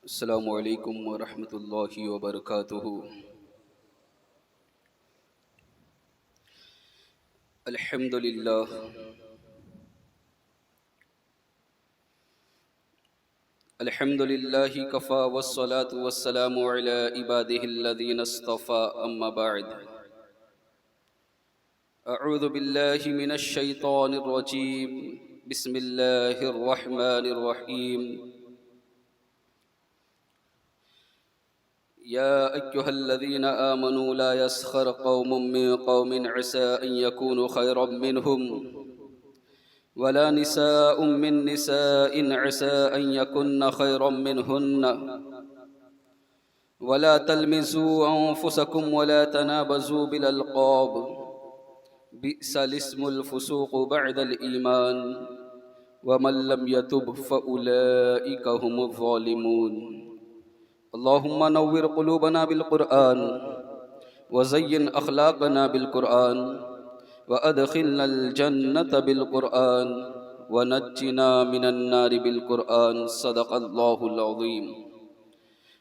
السلام علیکم ورحمۃ اللہ وبرکاتہ۔ الحمد للہ الحمد للہ کفا والصلاة والسلام علی عبادہ الذین اصطفى، اما بعد اعوذ باللہ من الشیطان الرجیم، بسم اللہ الرحمن الرحیم۔ يا أيها الذين آمنوا لا يسخر قوم من قوم عسى أن يكونوا خيرا منهم ولا نساء من نساء عسى أن يكن خيرا منهن ولا تلمزوا أنفسكم ولا تنابزوا بالألقاب بئس الاسم الفسوق بعد الإيمان ومن لم يتب فأولئك هم الظالمون۔ اللهم نور قلوبنا بالقرآن وزين أخلاقنا بالقرآن وأدخلنا الجنة بالقرآن ونجنا من النار بالقرآن، صدق الله العظيم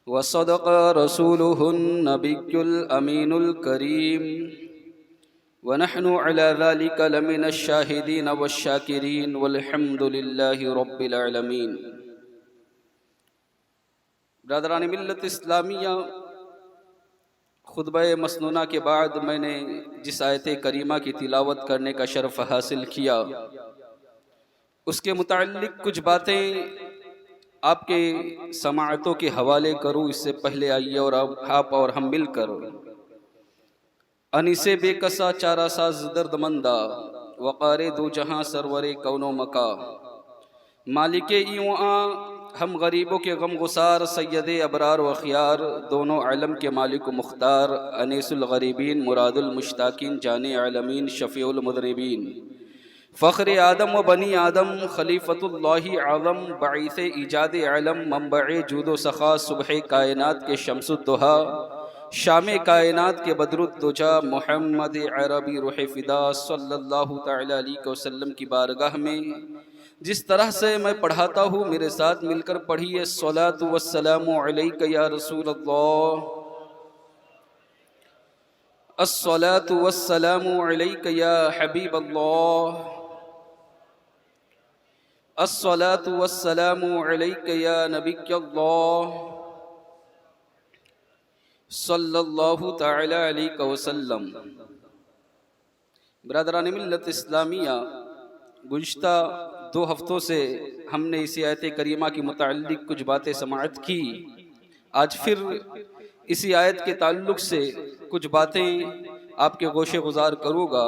وصدق رسوله النبي الأمين الكريم ونحن على ذلك لمن الشاهدين والشاكرين والحمد لله رب العالمين۔ برادران ملت اسلامیہ، خطبہ مسنونہ کے بعد میں نے جس آیت کریمہ کی تلاوت کرنے کا شرف حاصل کیا، اس کے متعلق کچھ باتیں آپ کے سماعتوں کے حوالے کروں۔ اس سے پہلے آئیے اور آپ اور ہم مل کر انیس بے کسا چارہ ساز درد مندہ، وقار دو جہاں سرور کون و مکا، مالک ایوان ہم غریبوں کے غم گسار، سید ابرار و اخیار، دونوں عالم کے مالک و مختار، انیس الغریبین مراد المشتاقین، جان عالمین شفیع المذنبین، فخر آدم و بنی آدم، خلیفۃ اللہ اعظم، باعث ایجاد علم، منبع جود و سخا، صبح کائنات کے شمس الضحیٰ، شام کائنات کے بدر الدجا، محمد عربی روح فدا صلی اللہ تعالی علیہ وسلم کی بارگاہ میں جس طرح سے میں پڑھاتا ہوں میرے ساتھ مل کر پڑھیے۔ الصلاۃ والسلام علیک یا رسول اللہ، الصلاۃ والسلام علیک یا حبیب اللہ، الصلاۃ والسلام علیک یا نبی اللہ صلی اللہ تعالی علیہ وسلم۔ برادران ملت اسلامیہ، گزشتہ 2 ہفتوں سے ہم نے اسی آیت کریمہ کی متعلق کچھ باتیں سماعت کی۔ آج پھر اسی آیت کے تعلق سے کچھ باتیں آپ کے گوشے گزار کروں گا۔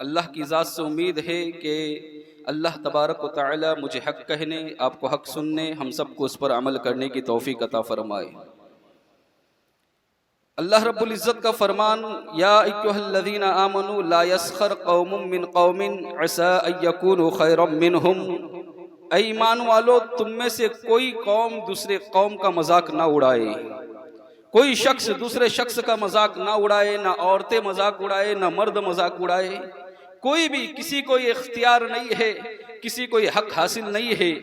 اللہ کی ذات سے امید ہے کہ اللہ تبارک و تعالی مجھے حق کہنے، آپ کو حق سننے، ہم سب کو اس پر عمل کرنے کی توفیق عطا فرمائے۔ اللہ رب العزت کا فرمان، یا ایھا الذین آمنوا لا یسخر قوم من قوم عسى ان یکونوا خیرا منہم۔ اے ایمان والو، تم میں سے کوئی قوم دوسرے قوم کا مذاق نہ اڑائے، کوئی شخص دوسرے شخص کا مذاق نہ اڑائے، نہ عورتیں مذاق اڑائے، نہ مرد مذاق اڑائے۔ کوئی بھی، کسی کو یہ اختیار نہیں ہے، کسی کو یہ حق حاصل نہیں ہے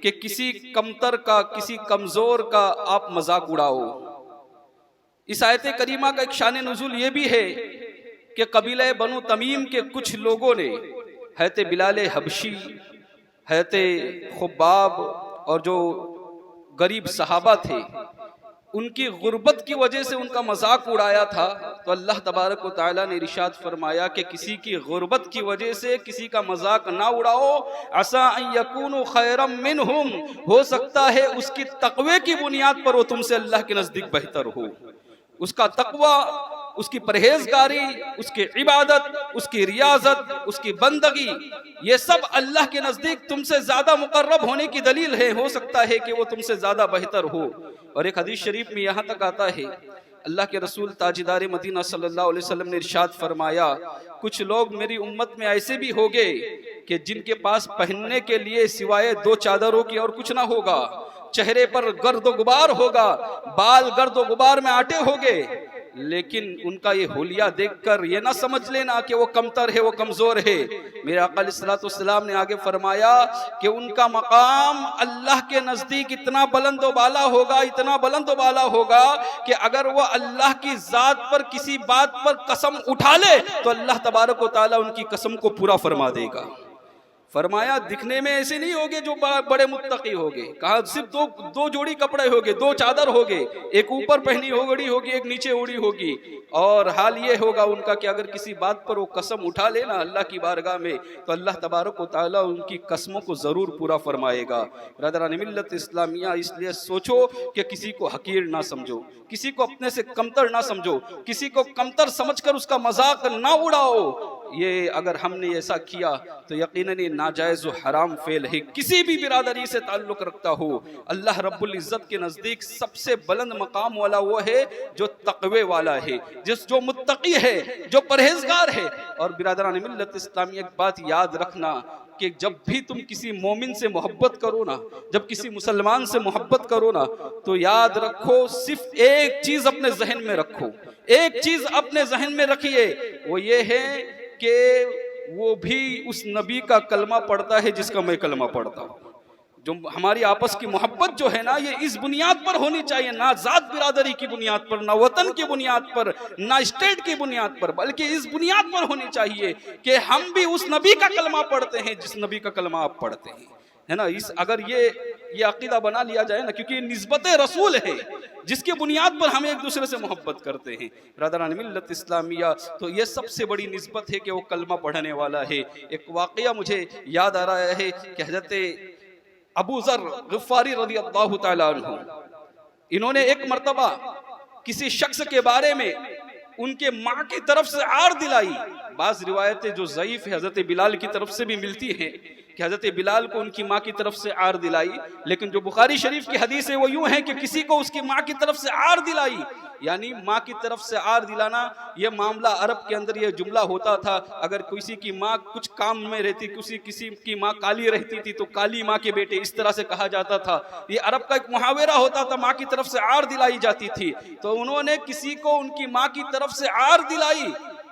کہ کسی کمتر کا، کسی کمزور کا آپ مذاق اڑاؤ۔ اس آیت کریمہ کا ایک شان نزول یہ بھی ہے کہ قبیلہ بنو تمیم کے کچھ لوگوں نے حضرت بلال حبشی، حضرت خباب اور جو غریب صحابہ تھے، ان کی غربت کی وجہ سے ان کا مذاق اڑایا تھا۔ تو اللہ تبارک و تعالیٰ نے ارشاد فرمایا کہ کسی کی غربت کی وجہ سے کسی کا مذاق نہ اڑاؤ، عسیٰ ان یکونوا خیرا منہم، ہو سکتا ہے اس کی تقوی کی بنیاد پر وہ تم سے اللہ کے نزدیک بہتر ہو۔ اس کا تقوی، اس کی پرہیزگاری، اس کی عبادت، اس کی ریاضت، اس کی بندگی، یہ سب اللہ کے نزدیک تم سے زیادہ مقرب ہونے کی دلیل ہے۔ ہو سکتا ہے کہ وہ تم سے زیادہ بہتر ہو۔ اور ایک حدیث شریف میں یہاں تک آتا ہے، اللہ کے رسول تاجدار مدینہ صلی اللہ علیہ وسلم نے ارشاد فرمایا، کچھ لوگ میری امت میں ایسے بھی ہوگے کہ جن کے پاس پہننے کے لیے سوائے 2 چادروں کی اور کچھ نہ ہوگا، چہرے پر گرد و غبار ہوگا، بال گرد و غبار میں آٹے ہوگے، لیکن ان کا یہ حلیہ دیکھ کر یہ نہ سمجھ لینا کہ وہ کمتر ہے، وہ کمزور ہے۔ میرے آقا علیہ الصلوۃ والسلام نے آگے فرمایا کہ ان کا مقام اللہ کے نزدیک اتنا بلند و بالا ہوگا، اتنا بلند و بالا ہوگا کہ اگر وہ اللہ کی ذات پر کسی بات پر قسم اٹھا لے تو اللہ تبارک و تعالیٰ ان کی قسم کو پورا فرما دے گا۔ فرمایا دکھنے میں ایسے نہیں ہوگے جو بڑے متقی ہوگے، کہا صرف دو جوڑی کپڑے ہوگے، دو چادر ہوگے، ایک اوپر پہنی ہوگی ایک نیچے اوڑی ہوگی، اور حال یہ ہوگا ان کا کہ اگر کسی بات پر وہ قسم اٹھا لے نا اللہ کی بارگاہ میں تو اللہ تبارک و تعالیٰ ان کی قسموں کو ضرور پورا فرمائے گا۔ برادران ملت اسلامیہ، اس لیے سوچو کہ کسی کو حقیر نہ سمجھو، کسی کو اپنے سے کمتر نہ سمجھو، کسی کو کمتر سمجھ کر اس کا مذاق نہ اڑاؤ۔ یہ اگر ہم نے ایسا کیا تو یقیناً ناجائز و حرام فعل ہے، کسی بھی برادری سے تعلق رکھتا ہو۔ اللہ رب العزت کے نزدیک سب سے بلند مقام والا وہ ہے جو تقوی والا ہے، جو متقی ہے، جو پرہیزگار ہے۔ اور برادران ملت اسلامی، ایک بات یاد رکھنا کہ جب بھی تم کسی مومن سے محبت کرو نا، جب کسی مسلمان سے محبت کرو نا، تو یاد رکھو صرف ایک چیز اپنے ذہن میں رکھو، ایک چیز اپنے ذہن میں رکھیے، وہ یہ ہے کہ وہ بھی اس نبی کا کلمہ پڑھتا ہے جس کا میں کلمہ پڑھتا ہوں۔ جو ہماری آپس کی محبت جو ہے نا، یہ اس بنیاد پر ہونی چاہیے، نہ ذات برادری کی بنیاد پر، نہ وطن کی بنیاد پر، نہ اسٹیٹ کی بنیاد پر، بلکہ اس بنیاد پر ہونی چاہیے کہ ہم بھی اس نبی کا کلمہ پڑھتے ہیں جس نبی کا کلمہ آپ پڑھتے ہیں، ہے نا۔ اگر یہ عقیدہ بنا لیا جائے نا، کیونکہ یہ نسبت رسول ہے جس کے بنیاد پر ہم ایک دوسرے سے محبت کرتے ہیں۔ برادران ملت اسلامیہ، تو یہ سب سے بڑی نسبت ہے کہ وہ کلمہ پڑھنے والا ہے۔ ایک واقعہ مجھے یاد آ رہا ہے کہ حضرت ابو ذر غفاری رضی اللہ تعالیٰ عنہ، انہوں نے ایک مرتبہ کسی شخص کے بارے میں ان کے ماں کی طرف سے عار دلائی۔ بعض روایتیں جو ضعیف ہے حضرت بلال کی طرف سے بھی ملتی ہیں کہ حضرت بلال کو ان کی ماں کی طرف سے عار دلائی، لیکن جو بخاری شریف کی حدیث ہے وہ یوں ہے کہ کسی کو اس کی ماں کی طرف سے عار دلائی، یعنی ماں کی طرف سے عار دلانا یہ معاملہ عرب کے اندر یہ جملہ ہوتا تھا۔ اگر کسی کی ماں کچھ کام میں رہتی، کسی کی ماں کالی رہتی تھی تو کالی ماں کے بیٹے، اس طرح سے کہا جاتا تھا۔ یہ عرب کا ایک محاورہ ہوتا تھا، ماں کی طرف سے عار دلائی جاتی تھی۔ تو انہوں نے کسی کو ان کی ماں کی طرف سے عار دلائی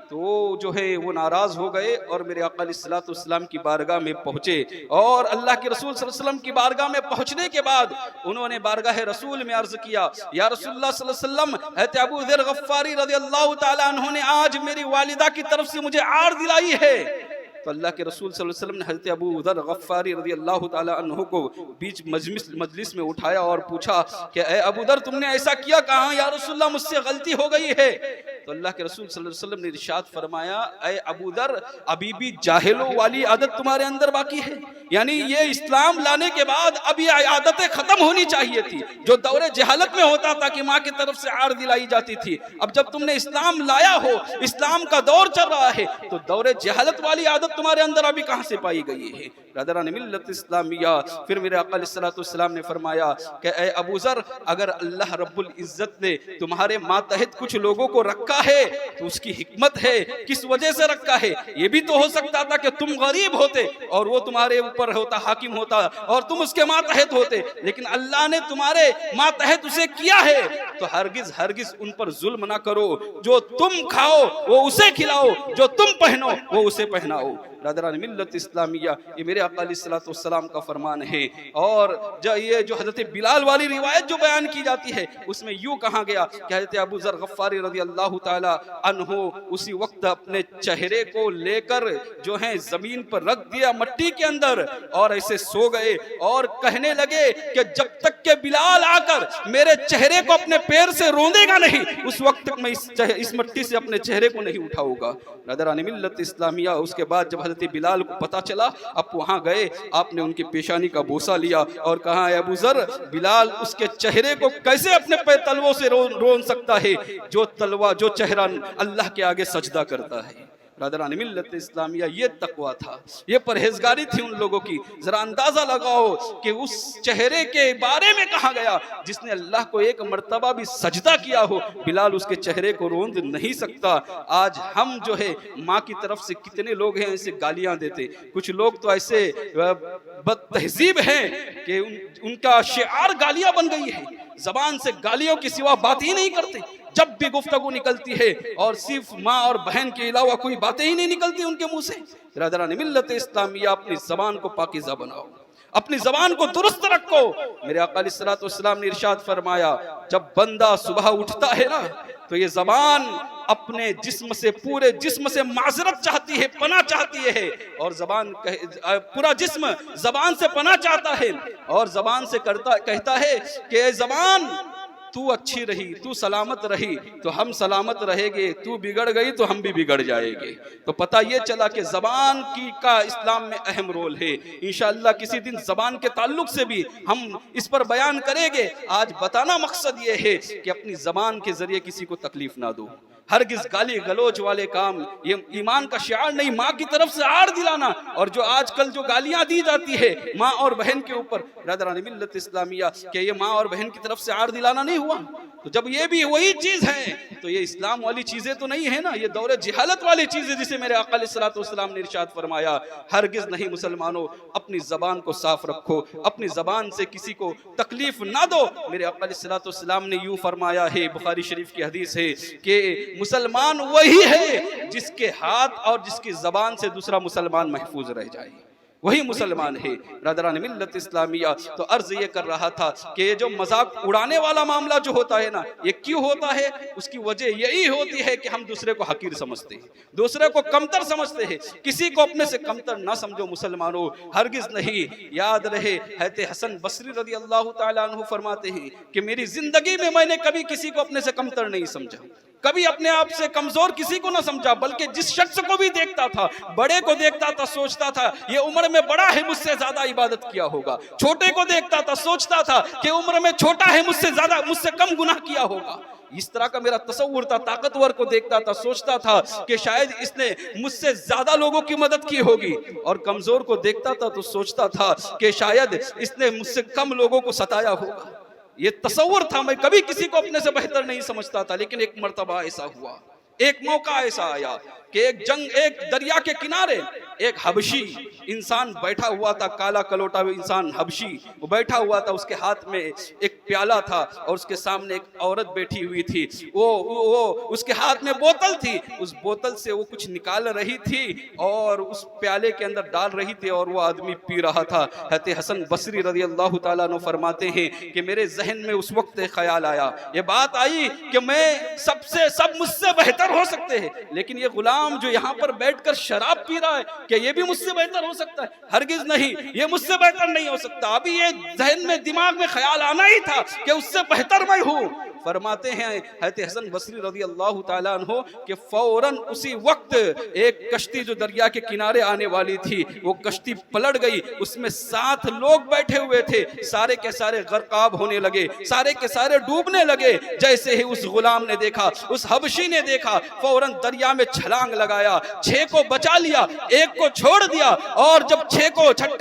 تو وہ جو ہے وہ ناراض ہو گئے اور میرے آقا علیہ الصلوۃ والسلام کی بارگاہ میں پہنچے، اور اللہ کے رسول صلی اللہ علیہ وسلم کی بارگاہ میں پہنچنے کے بعد انہوں نے بارگاہ رسول میں عرض کیا، یا رسول اللہ صلی اللہ علیہ وسلم، حضرت ابو ذر غفاری رضی اللہ تعالیٰ عنہ نے آج میری والدہ کی طرف سے مجھے عار دلائی ہے۔ تو اللہ کے رسول صلی اللہ علیہ وسلم نے حضرت ابو ذر غفاری رضی اللہ تعالیٰ عنہ کو بیچ مجلس میں اٹھایا اور پوچھا کہ اے ابو ذر تم نے ایسا کیا؟ کہا یا رسول اللہ مجھ سے غلطی ہو گئی ہے۔ تو اللہ کے رسول صلی اللہ علیہ وسلم نے ارشاد فرمایا، اے ابو ذر ابھی بھی جاہلوں والی عادت تمہارے اندر باقی ہے، یعنی یہ اسلام لانے کے بعد اب یہ عادتیں ختم ہونی چاہیے تھی۔ جو دور جہالت میں ہوتا تھا کہ ماں کی طرف سے عار دلائی جاتی تھی، اب جب تم نے اسلام لایا ہو، اسلام کا دور چل رہا ہے، تو دور جہالت والی عادت تمہارے اندر ابھی کہاں سے پائی گئی ہے؟ برادران ملت اسلامیہ، پھر میرے آقا علیہ الصلوۃ والسلام نے فرمایا کہ اے ابو ذر، اگر اللہ رب العزت نے تمہارے ماتحت کچھ لوگوں کو رکھا ہے تو اس کی حکمت ہے، کس وجہ سے رکھا ہے؟ یہ بھی تو ہو سکتا تھا کہ تم غریب ہوتے اور وہ تمہارے اوپر ہوتا، حاکم ہوتا، اور تم اس کے ماتحت ہوتے، لیکن اللہ نے تمہارے ماتحت اسے کیا ہے، تو ہرگز ان پر ظلم نہ کرو، جو تم کھاؤ وہ اسے کھلاؤ، جو تم پہنو وہ اسے پہناؤ۔ برادران ملت اسلامیہ، یہ میرے آقا علیہ الصلوۃ والسلام کا فرمان ہے۔ اور یہ جو حضرت بلال والی روایت جو بیان کی جاتی ہے اس میں یوں کہا گیا کہ حضرت ابو ذر غفاری رضی اللہ تعالی عنہ اسی وقت اپنے چہرے کو لے کر جو ہے زمین پر رکھ دیا مٹی کے اندر، اور ایسے سو گئے اور کہنے لگے کہ جب تک کہ بلال آ کر میرے چہرے کو اپنے پیر سے روندے گا نہیں، اس وقت تک میں اس مٹی سے اپنے چہرے کو نہیں اٹھاؤں گا۔ برادران ملت اسلامیہ، اس کے بعد جب حضرت بلال کو پتا چلا، اب وہاں گئے، آپ نے ان کی پیشانی کا بوسہ لیا اور کہا اے ابو ذر، بلال اس کے چہرے کو کیسے اپنے تلووں سے رون سکتا ہے جو چہرہ اللہ کے آگے سجدہ کرتا ہے۔ برادران ملت اسلامیہ، یہ تقویٰ تھا، یہ پرہیزگاری تھی ان لوگوں کی۔ ذرا اندازہ لگاؤ کہ اس چہرے کے بارے میں کہا گیا جس نے اللہ کو ایک مرتبہ بھی سجدہ کیا ہو، بلال اس کے چہرے کو روند نہیں سکتا۔ آج ہم جو ہے ماں کی طرف سے کتنے لوگ ہیں ایسے گالیاں دیتے، کچھ لوگ تو ایسے بد تہذیب ہیں کہ ان کا شعار گالیاں بن گئی ہے، زبان سے گالیوں کے سوا بات ہی نہیں کرتے۔ جب بھی گفتگو نکلتی ہے اور صرف ماں اور بہن کے علاوہ کوئی باتیں ہی نہیں نکلتی ان کے منہ سے۔ برادران ملت اسلامیہ، اپنی زبان کو پاکیزہ بناؤ، اپنی زبان کو درست رکھو۔ میرے آقا علیہ الصلوۃ والسلام نے ارشاد فرمایا، جب بندہ صبح اٹھتا ہے نا تو یہ زبان اپنے جسم سے، پورے جسم سے معذرت چاہتی ہے، پناہ چاہتی ہے، اور پورا جسم زبان سے پناہ چاہتا ہے، اور زبان سے کہتا ہے کہ اے زبان تو اچھی رہی، تو سلامت رہی تو ہم سلامت رہیں گے، تو بگڑ گئی تو ہم بھی بگڑ جائیں گے۔ تو پتہ یہ چلا کہ زبان کا اسلام میں اہم رول ہے۔ انشاءاللہ کسی دن زبان کے تعلق سے بھی ہم اس پر بیان کریں گے۔ آج بتانا مقصد یہ ہے کہ اپنی زبان کے ذریعے کسی کو تکلیف نہ دو۔ ہرگز گالی گلوچ والے کام یہ ایمان کا شعار نہیں۔ ماں کی طرف سے آڑ دلانا، اور جو آج کل جو گالیاں دی جاتی ہے ماں اور بہن کے اوپر، برادران ملت اسلامیہ، کہ یہ ماں اور بہن کی طرف سے آڑ دلانا نہیں ہوا؟ تو جب یہ بھی وہی چیز ہے تو یہ اسلام والی چیزیں تو نہیں ہے نا، یہ دور جہالت والی چیزیں، جسے میرے آقا علیہ الصلوۃ والسلام نے ارشاد فرمایا ہرگز نہیں مسلمانوں، اپنی زبان کو صاف رکھو، اپنی زبان سے کسی کو تکلیف نہ دو۔ میرے آقا علیہ الصلوۃ والسلام نے یوں فرمایا ہے، بخاری شریف کی حدیث ہے کہ مسلمان وہی ہے جس کے ہاتھ اور جس کی زبان سے دوسرا مسلمان محفوظ رہ جائے، وہی مسلمان ہے۔ برادران ملت اسلامیہ، تو عرض یہ کر رہا تھا کہ یہ جو مذاق اڑانے والا معاملہ جو ہوتا ہے نا، یہ کیوں ہوتا ہے؟ اس کی وجہ یہی ہوتی ہے کہ ہم دوسرے کو حقیر سمجھتے ہیں، دوسرے کو کمتر سمجھتے ہیں۔ کسی کو اپنے سے کمتر نہ سمجھو مسلمانوں، ہرگز نہیں۔ یاد رہے حضرت حسن بصری رضی اللہ تعالیٰ عنہ فرماتے ہیں کہ میری زندگی میں نے کبھی کسی کو اپنے سے کمتر نہیں سمجھا، کبھی اپنے آپ سے کمزور کسی کو نہ سمجھا، بلکہ جس شخص کو بھی دیکھتا تھا، بڑے کو دیکھتا تھا، سوچتا تھا یہ عمر میں بڑا ہے، مجھ سے زیادہ عبادت کیا ہوگا۔ چھوٹے کو دیکھتا تھا، سوچتا تھا کہ عمر میں چھوٹا ہے، مجھ سے کم گناہ کیا ہوگا۔ اس طرح کا میرا تصور تھا۔ طاقتور کو دیکھتا تھا، سوچتا تھا کہ شاید اس نے مجھ سے زیادہ لوگوں کی مدد کی ہوگی، اور کمزور کو دیکھتا تھا تو سوچتا تھا کہ شاید اس نے مجھ سے کم لوگوں کو ستایا ہوگا۔ یہ تصور تھا، میں کبھی کسی کو اپنے سے بہتر نہیں سمجھتا تھا۔ لیکن ایک مرتبہ ایسا ہوا، ایک موقع ایسا آیا کہ ایک دریا کے کنارے ایک حبشی انسان بیٹھا ہوا تھا، کالا کلوٹا ہوئے انسان حبشی، وہ بیٹھا ہوا تھا، اس کے ہاتھ میں ایک پیالہ تھا اور اس کے سامنے ایک عورت بیٹھی ہوئی تھی، وہ اس کے ہاتھ میں بوتل تھی، اس بوتل سے وہ کچھ نکال رہی تھی اور اس پیالے کے اندر ڈال رہی تھی، اور وہ آدمی پی رہا تھا۔ حضرت حسن بصری رضی اللہ تعالیٰ عنہ فرماتے ہیں کہ میرے ذہن میں اس وقت خیال آیا، یہ بات آئی کہ سب مجھ سے بہتر ہو سکتے ہیں، لیکن یہ غلام جو یہاں پر بیٹھ کر شراب پی رہا ہے، کہ یہ بھی مجھ سے بہتر ہو سکتا ہے؟ ہرگز نہیں، یہ مجھ سے بہتر نہیں ہو سکتا۔ ابھی یہ ذہن میں، دماغ میں خیال آنا ہی تھا کہ اس سے بہتر میں ہوں۔ فرماتے ہیں حضرت حسن بصری رضی اللہ تعالیٰ عنہ کہ فوراً اسی وقت ایک کشتی جو دریا کے کنارے آنے والی تھی، وہ کشتی پلٹ گئی، اس میں 7 لوگ بیٹھے ہوئے تھے، سارے کے سارے غرقاب ہونے لگے، سارے کے سارے ڈوبنے لگے۔ جیسے ہی اس غلام نے دیکھا، اس حبشی نے دیکھا، فوراً دریا میں چھلانگ لگایا، 6 کو بچا لیا، 1 کو چھوڑ دیا، اور جب 6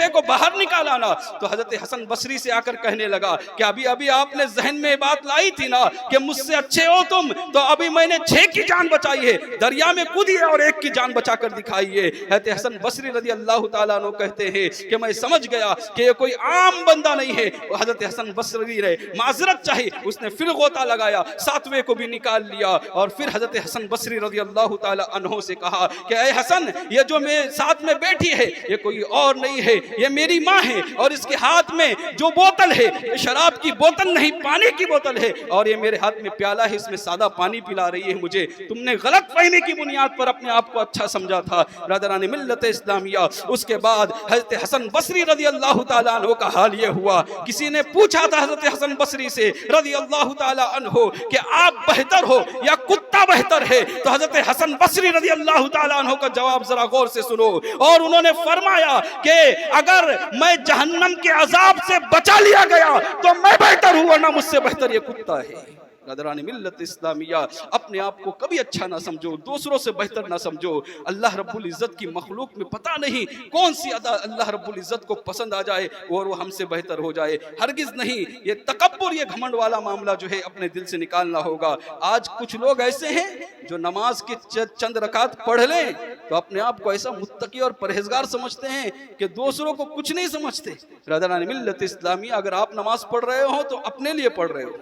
کو باہر نکالا نا، تو حضرت حسن بصری سے آ کر کہنے لگا کہ ابھی آپ نے ذہن میں بات لائی تھی نا کہ مجھ سے اچھے ہو تم، تو ابھی میں نے 6 کی جان بچائی ہے، دریا میں کودی ہے اور 1 کی جان بچا کر دکھائی ہے۔ حضرت حسن بصری رضی اللہ تعالیٰ عنہ کہتے ہیں کہ میں سمجھ گیا کہ یہ کوئی عام بندہ نہیں ہے۔ حضرت حسن بصری نے معذرت چاہی، اس نے پھر غوطہ لگایا، 7ویں کو بھی نکال لیا، اور پھر حضرت حسن بصری رضی اللہ تعالیٰ عنہ سے کہا کہ اے حسن، یہ جو میں ساتھ میں بیٹھی ہے یہ کوئی اور نہیں ہے، یہ میری ماں ہے، اور اس کے ہاتھ میں جو بوتل ہے یہ شراب کی بوتل نہیں، پانی کی بوتل ہے، اور یہ میرے ہاتھ میں پیالہ ہے، اس میں سادہ پانی پلا رہی ہے مجھے۔ تم نے غلط فہمی کی بنیاد پر اپنے آپ کو اچھا سمجھا تھا۔ برادران ملت اسلامیہ، اس کے بعد حضرت حسن بصری رضی اللہ تعالیٰ عنہ کا حال یہ ہوا، کسی نے پوچھا تھا حضرت حسن بصری سے رضی اللہ تعالیٰ عنہ کہ آپ بہتر ہو یا کتا بہتر ہے؟ تو حضرت حسن بصری رضی اللہ تعالیٰ عنہ کا جواب ذرا غور سے سنو، اور انہوں نے فرمایا کہ اگر میں جہنم کے عذاب سے بچا لیا گیا تو میں بہتر ہوں، ورنہ مجھ سے بہتر یہ کتا ہے۔ برادران ملت اسلامیہ، اپنے آپ کو کبھی اچھا نہ سمجھو، دوسروں سے بہتر نہ سمجھو۔ اللہ رب العزت کی مخلوق میں پتہ نہیں کون سی ادا اللہ رب العزت کو پسند آ جائے اور وہ ہم سے بہتر ہو جائے، ہرگز نہیں۔ یہ تکبر، یہ گھمنڈ والا معاملہ جو ہے اپنے دل سے نکالنا ہوگا۔ آج کچھ لوگ ایسے ہیں جو نماز کی چند رکعت پڑھ لیں تو اپنے آپ کو ایسا متقی اور پرہیزگار سمجھتے ہیں کہ دوسروں کو کچھ نہیں سمجھتے۔ برادران ملت اسلامیہ، اگر آپ نماز پڑھ رہے ہو تو اپنے لیے پڑھ رہے ہو،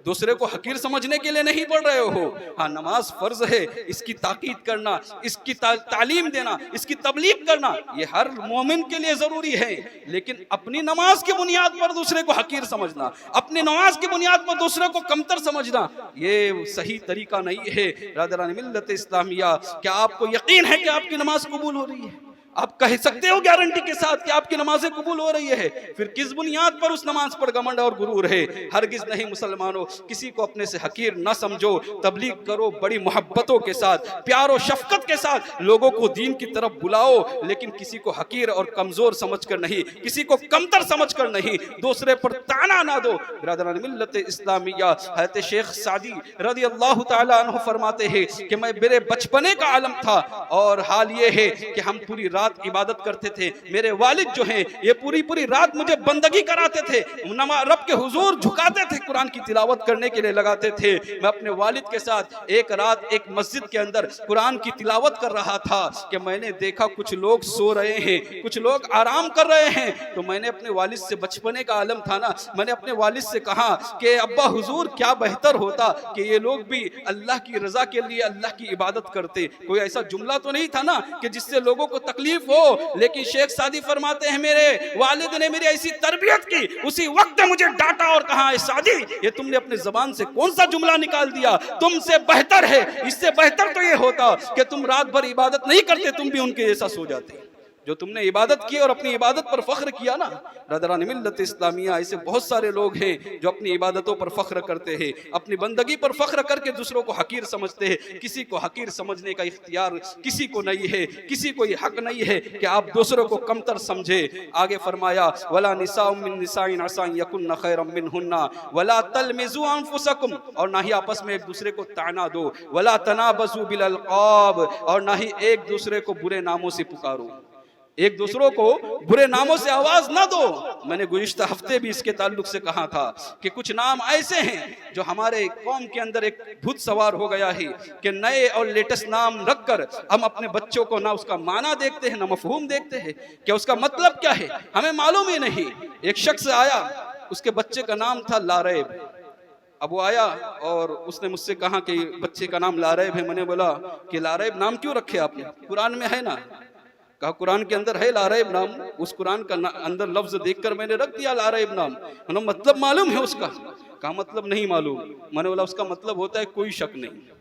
دوسرے کو حقیر سمجھنے کے لیے نہیں پڑھ رہے ہو. ہاں نماز فرض ہے، اس کی تاکید کرنا، اس کی تعلیم دینا، اس کی تبلیغ کرنا یہ ہر مومن کے لیے ضروری ہے. لیکن اپنی نماز کی بنیاد پر دوسرے کو حقیر سمجھنا، اپنی نماز کی بنیاد پر دوسرے کو کمتر سمجھنا، یہ صحیح طریقہ نہیں ہے. برادران ملت اسلامیہ، کیا آپ کو یقین ہے کہ آپ کی نماز قبول ہو رہی ہے؟ آپ کہہ سکتے ہو گارنٹی کے ساتھ کہ آپ کی نمازیں قبول ہو رہی ہے؟ پھر کس بنیاد پر اس نماز پر گھمنڈ اور غرور ہے؟ ہرگز نہیں مسلمانوں، کسی کو اپنے سے حقیر نہ سمجھو. تبلیغ کرو بڑی محبتوں کے ساتھ، پیار و شفقت کے ساتھ لوگوں کو دین کی طرف بلاؤ، لیکن کسی کو حقیر اور کمزور سمجھ کر نہیں، کسی کو کمتر سمجھ کر نہیں، دوسرے پر تانا نہ دو. برادران ملت اسلامیہ، حضرت شیخ سعدی رضی اللہ تعالیٰ عنہ فرماتے ہیں کہ میں میرے بچپنے کا عالم تھا، اور حال یہ ہے کہ ہم پوری رات عبادت کرتے تھے. میرے والد جو ہیں یہ پوری رات مجھے بندگی کراتے تھے، رب کے حضور جھکاتے تھے، قرآن کی تلاوت کرنے کے لیے لگاتے تھے. میں اپنے والد کے ساتھ ایک رات ایک مسجد کے اندر قرآن کی تلاوت کر رہا تھا کہ میں نے دیکھا کچھ لوگ سو رہے ہیں، کچھ لوگ آرام کر رہے ہیں. تو میں نے اپنے والد سے، بچپنے کا عالم تھا نا، میں نے اپنے والد سے کہا کہ ابا حضور کیا بہتر ہوتا کہ یہ لوگ بھی اللہ کی رضا کے لیے اللہ کی عبادت کرتے. کوئی ایسا جملہ تو نہیں تھا نا کہ جس سے لوگوں کو تکلیف ہو. لیکن شیخ سعدی فرماتے ہیں میرے والد نے میری ایسی تربیت کی، اسی وقت مجھے ڈانٹا اور کہا اے سعدی یہ تم نے اپنے زبان سے کون سا جملہ نکال دیا، تم سے بہتر ہے، اس سے بہتر تو یہ ہوتا کہ تم رات بھر عبادت نہیں کرتے، تم بھی ان کے جیسا سو جاتے. جو تم نے عبادت کی اور اپنی عبادت پر فخر کیا نا. برادران ملت اسلامیہ، ایسے بہت سارے لوگ ہیں جو اپنی عبادتوں پر فخر کرتے ہیں، اپنی بندگی پر فخر کر کے دوسروں کو حقیر سمجھتے ہیں. کسی کو حقیر سمجھنے کا اختیار کسی کو نہیں ہے، کسی کو یہ حق نہیں ہے کہ آپ دوسروں کو کمتر سمجھے. آگے فرمایا وَلَا نِسَاءٌ مِّن نِسَاءٍ عَسَىٰ أَن يَكُنَّ خَيْرًا مِّنْهُنَّ وَلَا تَلْمِزُوا أَنفُسَكُمْ، اور نہ ہی آپس میں ایک دوسرے کو طعنہ دو. وَلَا تَنَابَزُوا بِالْأَلْقَابِ، اور نہ ہی ایک دوسرے کو برے ناموں سے پکارو، ایک دوسروں کو برے ناموں سے آواز نہ دو. میں نے گزشتہ ہفتے بھی اس کے تعلق سے کہا تھا کہ کچھ نام ایسے ہیں جو ہمارے قوم کے اندر ایک بھوت سوار ہو گیا ہے کہ نئے اور لیٹسٹ نام رکھ کر ہم اپنے بچوں کو نہ اس کا معنی دیکھتے ہیں نہ مفہوم دیکھتے ہیں کہ اس کا مطلب کیا ہے، ہمیں معلوم ہی نہیں. ایک شخص آیا، اس کے بچے کا نام تھا لاریب. اب وہ آیا اور اس نے مجھ سے کہا کہ بچے کا نام لاریب ہے. میں نے بولا کہ لاریب نام کیوں رکھے آپ نے، قرآن میں ہے نا؟ کہا قرآن کے اندر ہے لاریب نام. اس قرآن کا اندر لفظ دیکھ کر میں نے رکھ دیا لاریب نام. انہوں مطلب معلوم ہے اس کا؟ کہا مطلب نہیں معلوم. میں نے بولا اس کا مطلب ہوتا ہے کوئی شک نہیں.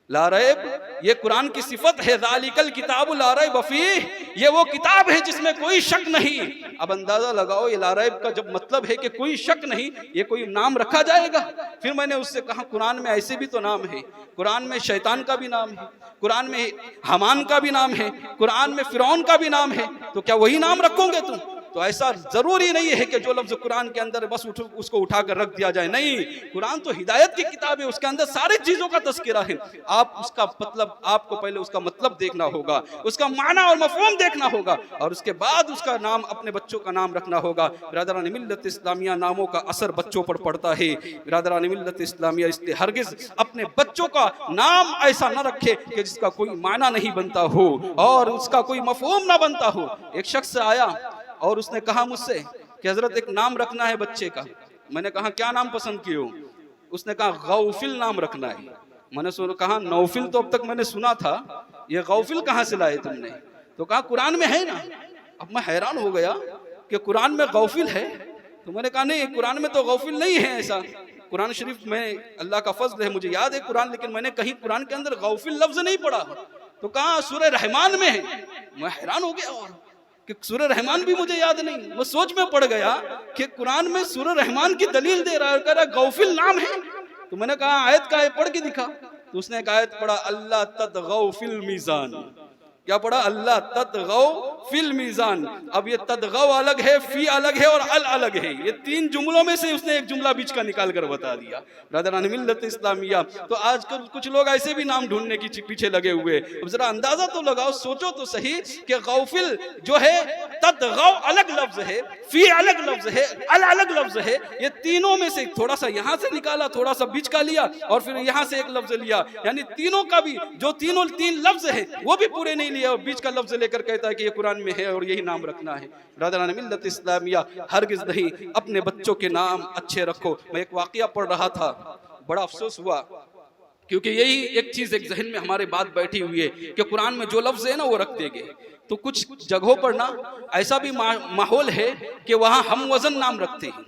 لاریب یہ قرآن کی صفت ہے، ذالک الکتاب لا ریب فیہ، یہ وہ کتاب ہے جس میں کوئی شک نہیں. اب اندازہ لگاؤ یہ لاریب کا جب مطلب ہے کہ کوئی شک نہیں، یہ کوئی نام رکھا جائے گا؟ پھر میں نے اس سے کہا قرآن میں ایسے بھی تو نام ہے، قرآن میں شیطان کا بھی نام ہے، قرآن میں حامان کا بھی نام ہے، قرآن میں فرعون کا بھی نام ہے، تو کیا وہی نام رکھو گے تم؟ تو ایسا ضروری نہیں ہے کہ جو لفظ قرآن کے اندر بس اس کو اٹھا کر رکھ دیا جائے. نہیں، قرآن تو ہدایت کی کتاب ہے، اس کے اندر ساری چیزوں کا تذکرہ ہے. آپ اس کا مطلب، آپ کو پہلے اس کا مطلب دیکھنا ہوگا، اس کا معنی اور مفہوم دیکھنا ہوگا، اور اس کے بعد اس کا نام، اپنے بچوں کا نام رکھنا ہوگا. برادران ملت اسلامیہ، ناموں کا اثر بچوں پر پڑتا ہے. برادران ملت اسلامیہ، اس لیے ہرگز اپنے بچوں کا نام ایسا نہ رکھے کہ جس کا کوئی معنی نہیں بنتا ہو اور اس کا کوئی مفہوم نہ بنتا ہو. ایک شخص آیا اور اس نے کہا مجھ سے کہ حضرت ایک نام رکھنا ہے بچے کا. میں نے کہا کیا نام پسند کیے ہو؟ اس نے کہا غوفل نام رکھنا ہے. میں نے کہا نوفل تو اب تک میں نے سنا تھا، یہ غوفل کہاں سے لائے تم نے؟ تو کہا قرآن میں ہے نا. اب میں حیران ہو گیا کہ قرآن میں غوفل ہے. تو میں نے کہا نہیں، قرآن میں تو غوفل نہیں ہے. ایسا قرآن شریف میں اللہ کا فضل ہے، مجھے یاد ہے قرآن، لیکن میں نے کہیں قرآن کے اندر غوفل لفظ نہیں پڑھا. تو کہا سورہ رحمان میں ہے. میں حیران ہو گیا اور کہ سورہ رحمان بھی مجھے یاد نہیں. وہ سوچ میں پڑ گیا کہ قرآن میں سورہ رحمان کی دلیل دے رہا ہے اور کہہ رہا غوفل نام ہے. تو میں نے کہا آیت کا ہے، پڑھ کے دکھا. تو اس نے ایک آیت پڑھا، اللہ تطغوا فی المیزان. کیا پڑھا؟ اللہ تطغوا فی المیزان. اب یہ تطغوا الگ ہے، فی الگ ہے اور ال الگ ہے. یہ تین جملوں میں سے اس نے ایک جملہ بیچ کا نکال کر بتا دیا. برادران ملت اسلامیہ، تو آج کل کچھ لوگ ایسے بھی نام ڈھونڈنے کی پیچھے لگے ہوئے. اب ذرا اندازہ تو لگاؤ، سوچو تو صحیح کہ غوفل جو ہے، تطغوا الگ لفظ ہے، فی الگ لفظ ہے، ال الگ لفظ ہے. یہ تینوں میں سے تھوڑا سا یہاں سے نکالا، تھوڑا سا بیچ کا لیا اور پھر یہاں سے ایک لفظ لیا. یعنی تینوں کا بھی جو تین لفظ ہیں وہ بھی پورے نہیں لیا اور بیچ کا لفظ لے کر کہتا ہے کہ یہ قرآن میں ہے اور یہی نام رکھنا ہے. برادران ملت اسلامیہ، ہرگز نہیں اپنے بچوں کے نام اچھے رکھو. میں ایک واقعہ پڑھ رہا تھا بڑا افسوس ہوا، کیونکہ یہی ایک چیز ایک ذہن میں ہمارے بات بیٹھی ہوئی ہے کہ قرآن میں جو لفظ ہے نا وہ رکھ دیں گے، تو کچھ جگہوں پر نا ایسا بھی ماحول ہے کہ وہاں ہم وزن نام رکھتے ہیں،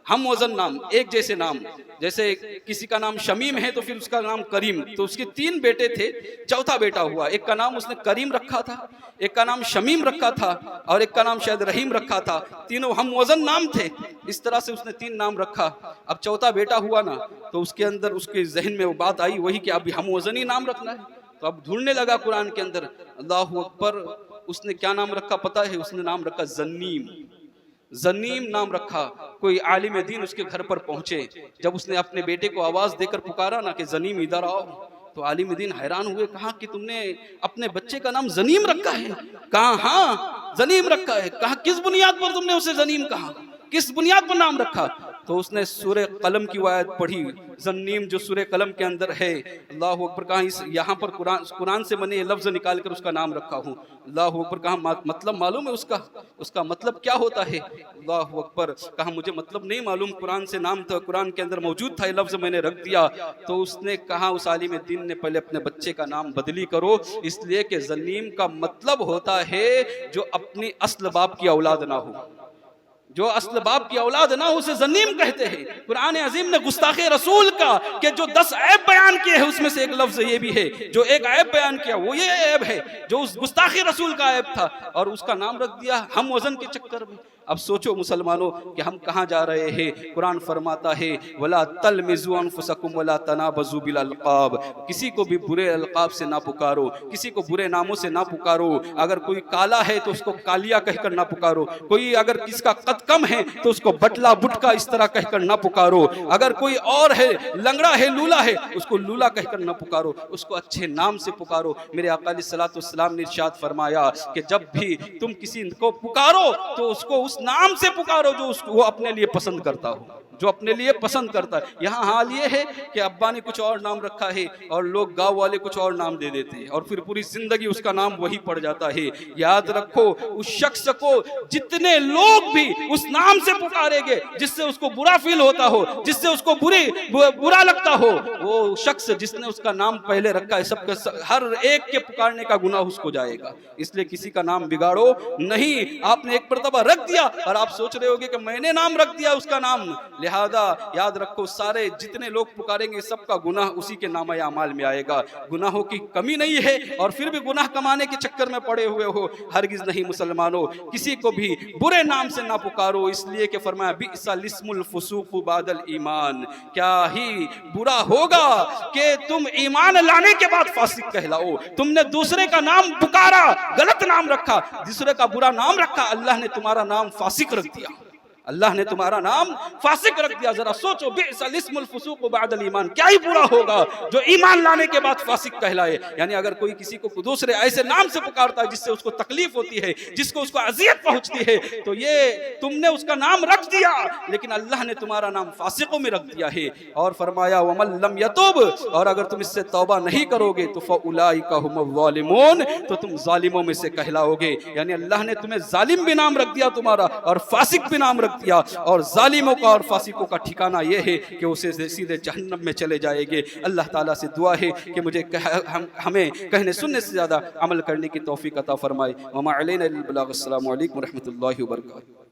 ہم وزن نام، ایک جیسے نام، جیسے کسی کا نام شمیم ہے تو پھر اس کا نام کریم، تو اس کے 3 بیٹے تھے، چوتھا بیٹا ہوا، ایک کا نام اس نے کریم رکھا تھا، ایک کا نام شمیم رکھا تھا، اور ایک کا نام شاید رحیم رکھا تھا، تینوں ہم وزن نام تھے، اس طرح سے اس نے 3 نام رکھا۔ اب چوتھا بیٹا ہوا نا تو اس کے اندر اس کے ذہن میں وہ بات آئی وہی کہ اب ہم وزن ہی نام رکھنا ہے، تو اب ڈھونڈنے لگا قرآن کے اندر، اللہ اکبر، اس نے کیا نام رکھا پتہ ہے؟ اس نے نام رکھا زنیم، زنیم نام رکھا۔ کوئی عالم دین اس کے گھر پر پہنچے، جب اس نے اپنے بیٹے کو آواز دے کر پکارا نا کہ زنیم ادھر آؤ، تو عالم دین حیران ہوئے، کہا کہ تم نے اپنے بچے کا نام زنیم رکھا ہے؟ کہا ہاں زنیم رکھا ہے۔ کہا کس بنیاد پر تم نے اسے زنیم کہا، کس بنیاد پر نام رکھا؟ تو اس نے سورہ قلم کی آیت پڑھی، زنیم جو سورہ قلم کے اندر ہے، اللہ اکبر، کہا یہاں پر قرآن سے میں نے یہ لفظ نکال کر اس کا نام رکھا ہوں، اللہ اکبر، کہا مطلب معلوم ہے اس کا مطلب کیا ہوتا ہے؟ اللہ اکبر، کہا مجھے مطلب نہیں معلوم، قرآن سے نام تھا، قرآن کے اندر موجود تھا، یہ لفظ میں نے رکھ دیا۔ تو اس نے کہا، اس عالم دین نے، پہلے اپنے بچے کا نام بدلی کرو، اس لیے کہ زنیم کا مطلب ہوتا ہے جو اپنی اصل باپ کی اولاد نہ ہو، جو اصل باپ کی اولاد نہ ہو اسے زنیم کہتے ہیں۔ قرآن عظیم نے گستاخ رسول کا کہ جو 10 عیب بیان کیے ہیں اس میں سے ایک لفظ یہ بھی ہے، جو ایک عیب بیان کیا وہ یہ عیب ہے جو اس گستاخ رسول کا عیب تھا، اور اس کا نام رکھ دیا ہم وزن کے چکر میں۔ اب سوچو مسلمانوں کہ ہم کہاں جا رہے ہیں۔ قرآن فرماتا ہے وَلَا تَلْمِزُوا أَنفُسَكُمْ وَلَا تَنَابَزُوا بِالْأَلْقَابِ، کسی کو بھی برے القاب سے نہ پکارو، کسی کو برے ناموں سے نہ پکارو، اگر کوئی کالا ہے تو اس کو کالیا کہہ کر نہ پکارو، کوئی اگر کس کا قد کم ہے تو اس کو بٹلا بٹکا اس طرح کہہ کر نہ پکارو، اگر کوئی اور ہے لنگڑا ہے لولا ہے اس کو لولا کہہ کر نہ پکارو، اس کو اچھے نام سے پکارو۔ میرے آقا علیہ الصلوۃ والسلام نے ارشاد فرمایا کہ جب بھی تم کسی کو پکارو تو اس کو اس نام سے پکارو جو وہ اپنے لیے پسند کرتا ہو، جو اپنے لیے پسند کرتا ہے۔ یہاں حال یہ ہے کہ ابا نے کچھ اور نام رکھا ہے اور لوگ گاؤں والے کچھ اور نام دے دیتے ہیں، اور پھر پوری زندگی اس کا نام وہی پڑ جاتا ہے۔ یاد رکھو اس شخص کو جتنے لوگ بھی اس نام سے پکارے گے جس سے اس کو برا فیل ہوتا ہو، جس سے اس کو برا لگتا ہو، وہ شخص جس نے اس کا نام پہلے رکھا ہے سب کا ہر ایک کے پکارنے کا گناہ اس کو جائے گا۔ اس لیے کسی کا نام بگاڑو نہیں۔ آپ نے ایک مرتبہ رکھ دیا اور آپ سوچ رہے ہوگے کہ میں نے نام رکھ دیا اس کا نام، لہذا یاد رکھو سارے جتنے لوگ پکاریں گے سب کا گناہ اسی کے نامہ اعمال میں آئے گا۔ گناہوں کی کمی نہیں ہے اور پھر بھی گناہ کمانے کے چکر میں پڑے ہوئے ہو، ہرگز نہیں مسلمانوں، کسی کو بھی برے نام سے نہ پکارو، اس لیے کہ فرمایا بئس الاسم الفسوق بعد الایمان، کیا ہی برا ہوگا کہ تم ایمان لانے کے بعد فاسق کہلاؤ۔ تم نے دوسرے کا نام پکارا، غلط نام رکھا، دوسرے کا برا نام رکھا، اللہ نے تمہارا نام فاسق رکھ دیا، اللہ نے تمہارا نام فاسق رکھ دیا۔ ذرا سوچو بئس الاسم الفسوق بعد الایمان، کیا ہی برا ہوگا جو ایمان لانے کے بعد فاسق کہلائے۔ یعنی اگر کوئی کسی کو دوسرے ایسے نام سے پکارتا ہے جس سے اس کو تکلیف ہوتی ہے، جس کو اس کو اذیت پہنچتی ہے، تو یہ تم نے اس کا نام رکھ دیا لیکن اللہ نے تمہارا نام فاسقوں میں رکھ دیا ہے۔ اور فرمایا ومن لم یتوب، اور اگر تم اس سے توبہ نہیں کرو گے تو فاولئک هم الظالمون، تو تم ظالموں میں سے کہلاؤ گے۔ یعنی اللہ نے تمہیں ظالم بھی نام رکھ دیا تمہارا اور فاسق بھی نام رکھ دیا، اور ظالموں کا اور فاسقوں کا ٹھکانہ یہ ہے کہ اسے سیدھے جہنم میں چلے جائے گے۔ اللہ تعالیٰ سے دعا ہے کہ مجھے ہمیں کہنے سننے سے زیادہ عمل کرنے کی توفیق عطا فرمائے۔ وما علینا الا البلاغ۔ السلام علیکم ورحمۃ اللہ وبرکاتہ۔